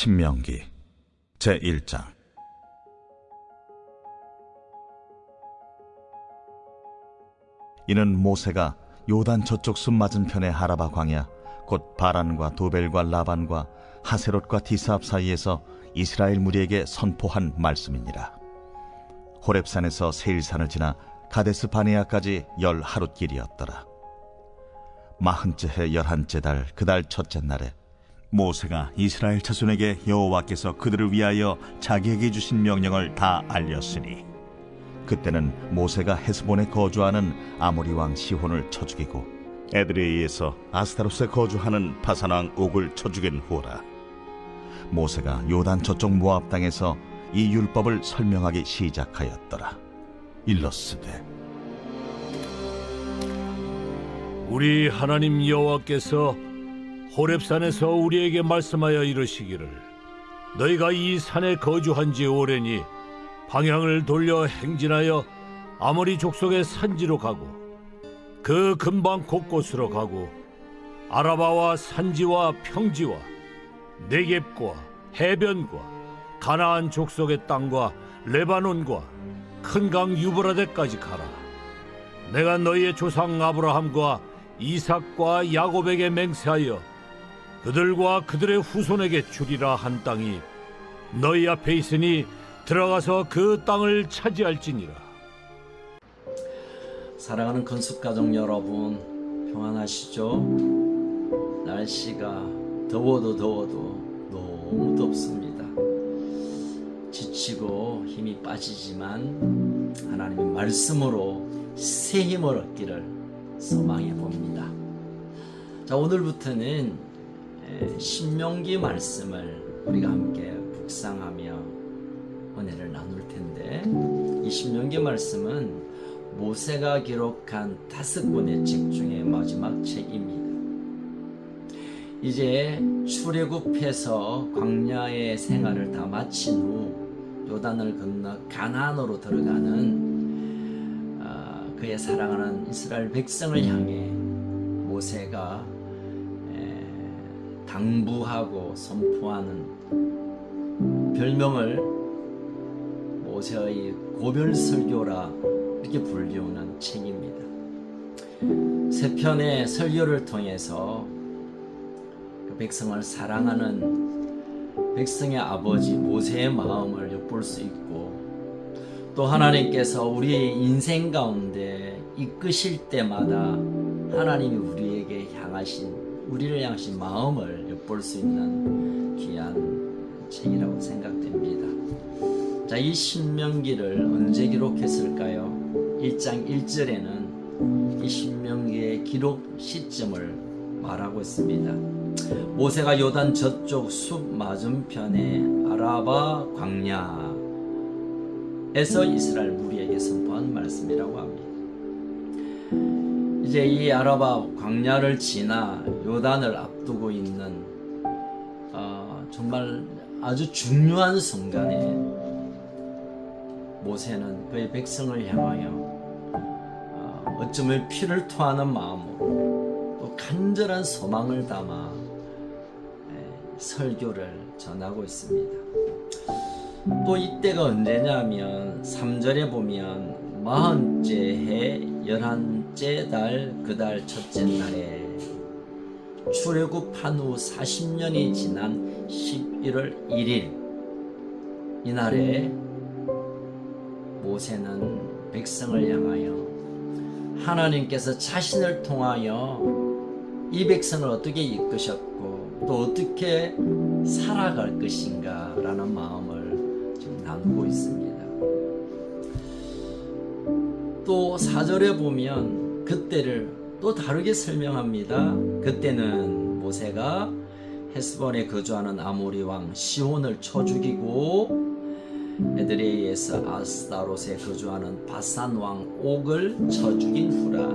신명기 제1장. 이는 모세가 요단 저쪽 숲 맞은편의 하라바 광야 곧 바란과 도벨과 라반과 하세롯과 디스압 사이에서 이스라엘 무리에게 선포한 말씀이니라. 호렙산에서 세일산을 지나 가데스 바네아까지 10하루 길이었더라. 40째 해 11째 달 그 달 첫째 날에 모세가 이스라엘 자손에게 여호와께서 그들을 위하여 자기에게 주신 명령을 다 알렸으니, 그때는 모세가 헤스본에 거주하는 아모리 왕 시혼을 쳐 죽이고 에드레이에서 아스타롯에 거주하는 바산 왕 옥을 쳐 죽인 후라. 모세가 요단 저쪽 모압 땅에서 이 율법을 설명하기 시작하였더라. 일러스되, 우리 하나님 여호와께서 호렙산에서 우리에게 말씀하여 이르시기를, 너희가 이 산에 거주한 지 오래니 방향을 돌려 행진하여 아모리 족속의 산지로 가고 그 근방 곳곳으로 가고 아라바와 산지와 평지와 네겝과 해변과 가나안 족속의 땅과 레바논과 큰 강 유브라데까지 가라. 내가 너희의 조상 아브라함과 이삭과 야곱에게 맹세하여 그들과 그들의 후손에게 주리라 한 땅이 너희 앞에 있으니 들어가서 그 땅을 차지할지니라. 사랑하는 건축가족 여러분, 평안하시죠? 날씨가 더워도 너무 덥습니다. 지치고 힘이 빠지지만 하나님의 말씀으로 새 힘을 얻기를 소망해 봅니다. 자, 오늘부터는 신명기 말씀을 우리가 함께 묵상하며 은혜를 나눌 텐데, 이 신명기 말씀은 모세가 기록한 5권의 책 중에 마지막 책입니다. 이제 출애굽해서 광야의 생활을 다 마친 후 요단을 건너 가나안으로 들어가는 그의 사랑하는 이스라엘 백성을 향해 모세가 당부하고 선포하는 별명을 모세의 고별설교라 이렇게 불리우는 책입니다. 세 편의 설교를 통해서 그 백성을 사랑하는 백성의 아버지 모세의 마음을 엿볼 수 있고, 또 하나님께서 우리의 인생 가운데 이끄실 때마다 하나님이 우리를 향하신 마음을 엿볼 수 있는 귀한 책이라고 생각됩니다. 자, 이 신명기를 언제 기록했을까요? 1장 1절에는 이 신명기의 기록 시점을 말하고 있습니다. 모세가 요단 저쪽 숲 맞은편의 아라바 광야에서 이스라엘 무리에게 선포한 말씀이라고 합니다. 이제 이 아라바 광야를 지나 요단을 앞두고 있는 정말 아주 중요한 순간에 모세는 그의 백성을 향하여 어쩌면 피를 토하는 마음으로 또 간절한 소망을 담아 설교를 전하고 있습니다. 또 이때가 언제냐면 3절에 보면 40째 해 11째 달 그 달 첫째 날에 출애굽한 후 40년이 지난 11월 1일 이날에 모세는 백성을 향하여 하나님께서 자신을 통하여 이 백성을 어떻게 이끄셨고 또 어떻게 살아갈 것인가 라는 마음을 지금 나누고 있습니다. 또 4절에 보면 그때를 또 다르게 설명합니다. 그때는 모세가 헤스본에 거주하는 아모리 왕 시혼을 쳐 죽이고 에드레이에서 아스타롯에 거주하는 바산 왕 옥을 쳐 죽인 후라.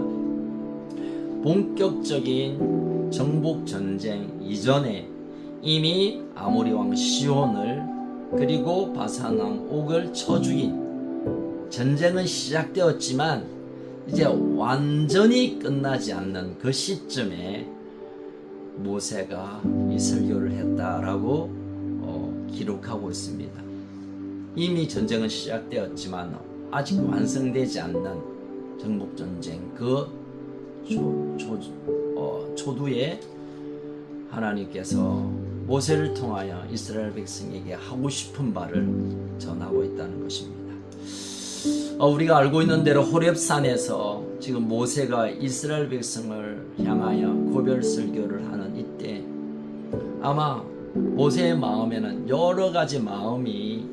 본격적인 정복 전쟁 이전에 이미 아모리 왕 시혼을 그리고 바산 왕 옥을 쳐 죽인 전쟁은 시작되었지만 이제 완전히 끝나지 않는 그 시점에 모세가 이 설교를 했다라고 기록하고 있습니다. 이미 전쟁은 시작되었지만 아직 완성되지 않는 정복전쟁 그 초두에 하나님께서 모세를 통하여 이스라엘 백성에게 하고 싶은 바를 전하고 있다는 것입니다. 우리가 알고 있는 대로 호렙산에서 지금 모세가 이스라엘 백성을 향하여 고별 설교를 하는 이때 아마 모세의 마음에는 여러 가지 마음이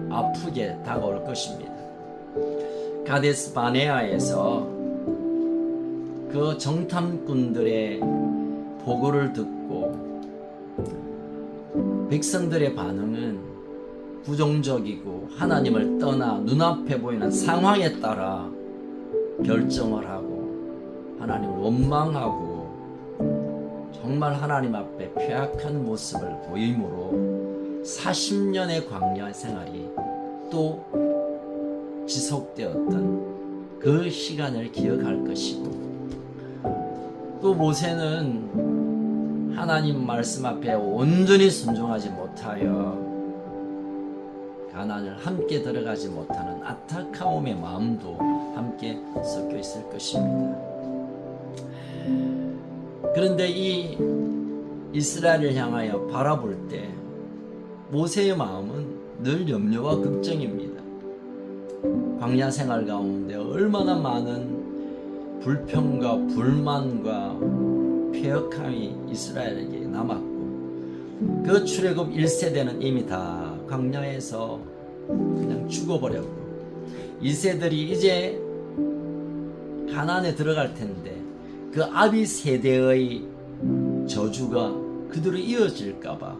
아프게 다가올 것입니다. 가데스 바네아에서 그 정탐꾼들의 보고를 듣고 백성들의 반응은 부정적이고 하나님을 떠나 눈앞에 보이는 상황에 따라 결정을 하고 하나님을 원망하고 정말 하나님 앞에 폐악한 모습을 보이므로 40년의 광야 생활이 또 지속되었던 그 시간을 기억할 것이고 또 모세는 하나님 말씀 앞에 온전히 순종하지 못하여 가나안을 함께 들어가지 못하는 안타까움의 마음도 함께 섞여 있을 것입니다. 그런데 이 이스라엘을 향하여 바라볼 때 모세의 마음은 늘 염려와 걱정입니다. 광야 생활 가운데 얼마나 많은 불평과 불만과 폐역함이 이스라엘에게 남았고 그 출애굽 1세대는 이미 다 광야에서 그냥 죽어버렸고 2세들이 이제 가나안에 들어갈 텐데 그 아비 세대의 저주가 그대로 이어질까봐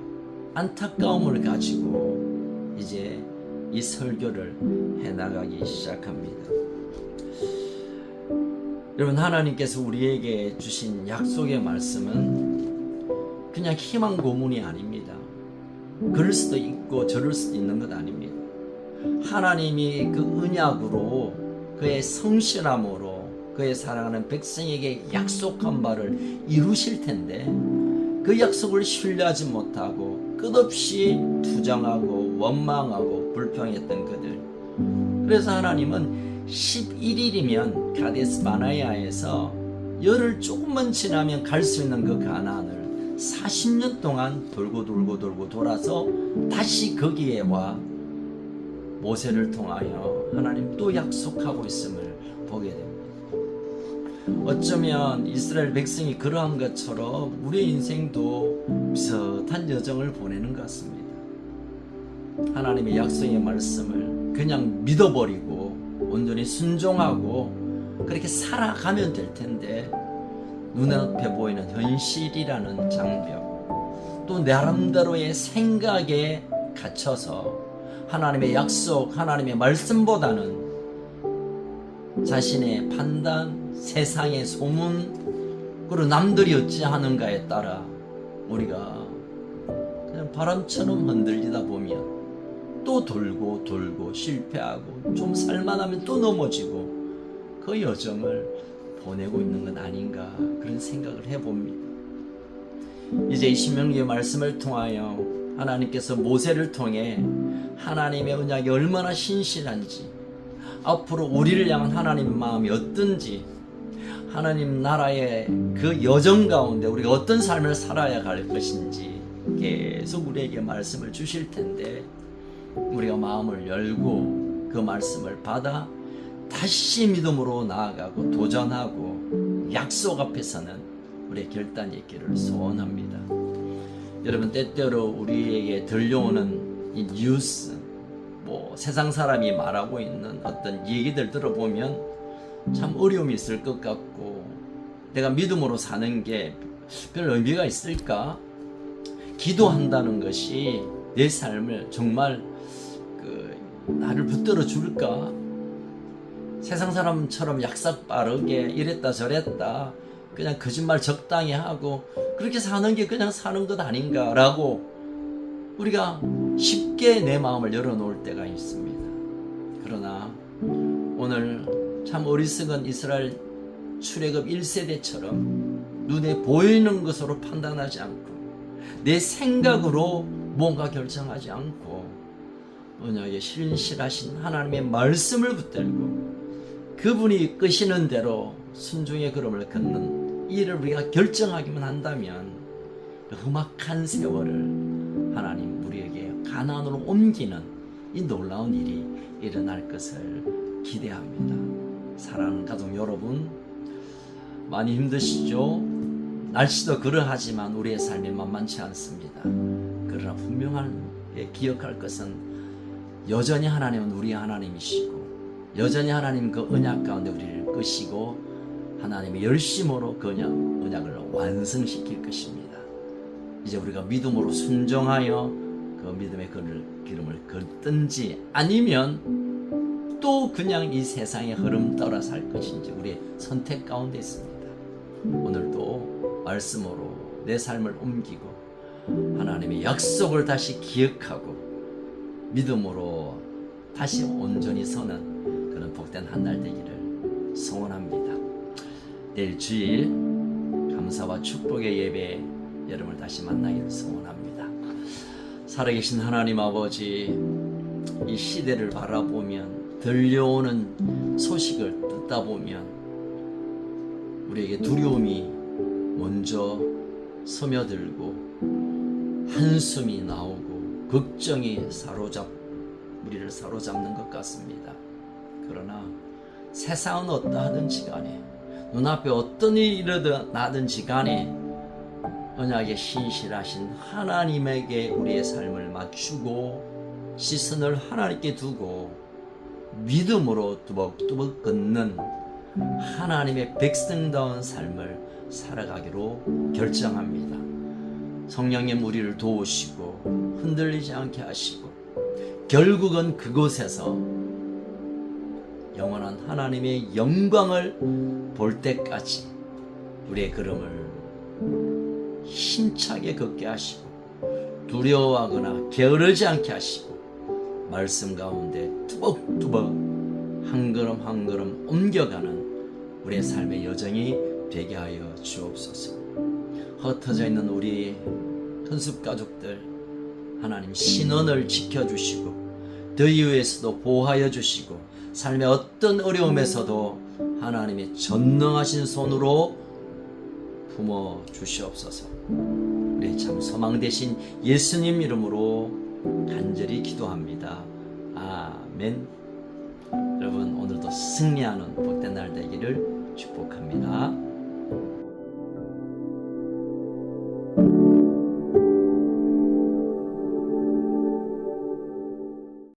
안타까움을 가지고 이제 이 설교를 해나가기 시작합니다. 여러분, 하나님께서 우리에게 주신 약속의 말씀은 그냥 희망 고문이 아닙니다. 그럴 수도 있고 저럴 수도 있는 것 아닙니다. 하나님이 그 언약으로 그의 성실함으로 그의 사랑하는 백성에게 약속한 바를 이루실 텐데 그 약속을 신뢰하지 못하고 끝없이 투정하고 원망하고 불평했던 그들. 그래서 하나님은 11일이면 가데스 바네아에서 열흘 조금만 지나면 갈 수 있는 그 가나안을 40년 동안 돌고 돌아서 다시 거기에 와 모세를 통하여 하나님 또 약속하고 있음을 보게 됩니다. 어쩌면 이스라엘 백성이 그러한 것처럼 우리의 인생도 비슷한 여정을 보내는 것 같습니다. 하나님의 약속의 말씀을 그냥 믿어버리고 온전히 순종하고 그렇게 살아가면 될 텐데 눈앞에 보이는 현실이라는 장벽 또 나름대로의 생각에 갇혀서 하나님의 약속, 하나님의 말씀보다는 자신의 판단, 세상의 소문, 그리고 남들이 어찌하는가에 따라 우리가 그냥 바람처럼 흔들리다 보면 또 돌고 실패하고 좀 살만하면 또 넘어지고 그 여정을 보내고 있는 건 아닌가 그런 생각을 해봅니다. 이제 이 신명기의 말씀을 통하여 하나님께서 모세를 통해 하나님의 언약이 얼마나 신실한지 앞으로 우리를 향한 하나님의 마음이 어떤지 하나님 나라의 그 여정 가운데 우리가 어떤 삶을 살아야 할 것인지 계속 우리에게 말씀을 주실 텐데 우리가 마음을 열고 그 말씀을 받아 다시 믿음으로 나아가고 도전하고 약속 앞에서는 우리의 결단이 있기를 소원합니다. 여러분, 때때로 우리에게 들려오는 이 뉴스, 세상 사람이 말하고 있는 어떤 얘기들 들어보면 참 어려움이 있을 것 같고 내가 믿음으로 사는 게 별 의미가 있을까? 기도한다는 것이 내 삶을 정말 나를 붙들어 줄까? 세상 사람처럼 약삭 빠르게 이랬다 저랬다 그냥 거짓말 적당히 하고 그렇게 사는 게 그냥 사는 것 아닌가라고 우리가 쉽게 내 마음을 열어놓을 때가 있습니다. 그러나 오늘 참 어리석은 이스라엘 출애굽 1세대처럼 눈에 보이는 것으로 판단하지 않고 내 생각으로 뭔가 결정하지 않고 언약에 신실하신 하나님의 말씀을 붙들고 그분이 이끄시는 대로 순종의 걸음을 걷는 이를 우리가 결정하기만 한다면 험악한 세월을 하나님 우리에게 가나안으로 옮기는 이 놀라운 일이 일어날 것을 기대합니다. 사랑하는 가족 여러분, 많이 힘드시죠? 날씨도 그러하지만 우리의 삶이 만만치 않습니다. 그러나 분명하게 기억할 것은 여전히 하나님은 우리의 하나님이시고 여전히 하나님 그 언약 가운데 우리를 끄시고 하나님의 열심으로 그 언약을 완성시킬 것입니다. 이제 우리가 믿음으로 순종하여 그 믿음의 기름을 걷든지 아니면 또 그냥 이 세상의 흐름 따라 살 것인지 우리의 선택 가운데 있습니다. 오늘도 말씀으로 내 삶을 옮기고 하나님의 약속을 다시 기억하고 믿음으로 다시 온전히 서는 그런 복된 한 날 되기를 소원합니다. 내일 주일 감사와 축복의 예배 여러분을 다시 만나기를 소원합니다. 살아계신 하나님 아버지, 이 시대를 바라보면 들려오는 소식을 듣다 보면 우리에게 두려움이 먼저 스며들고 한숨이 나오고 걱정이 우리를 사로잡는 것 같습니다. 그러나 세상은 어떠하든지 간에 눈앞에 어떤 일이 일어나든지 간에 언약에 신실하신 하나님에게 우리의 삶을 맞추고 시선을 하나님께 두고 믿음으로 뚜벅뚜벅 걷는 하나님의 백성다운 삶을 살아가기로 결정합니다. 성령님 우리를 도우시고 흔들리지 않게 하시고 결국은 그곳에서 영원한 하나님의 영광을 볼 때까지 우리의 걸음을 힘차게 걷게 하시고 두려워하거나 게으르지 않게 하시고 말씀 가운데 뚜벅뚜벅 한 걸음 한 걸음 옮겨가는 우리의 삶의 여정이 되게 하여 주옵소서. 흩어져 있는 우리 헌습 가족들 하나님 신원을 지켜주시고 더위 위에서도 보호하여 주시고 삶의 어떤 어려움에서도 하나님의 전능하신 손으로 품어 주시옵소서. 우리 참 소망 되신 예수님 이름으로 간절히 기도합니다. 아멘. 여러분 오늘도 승리하는 복된 날 되기를 축복합니다.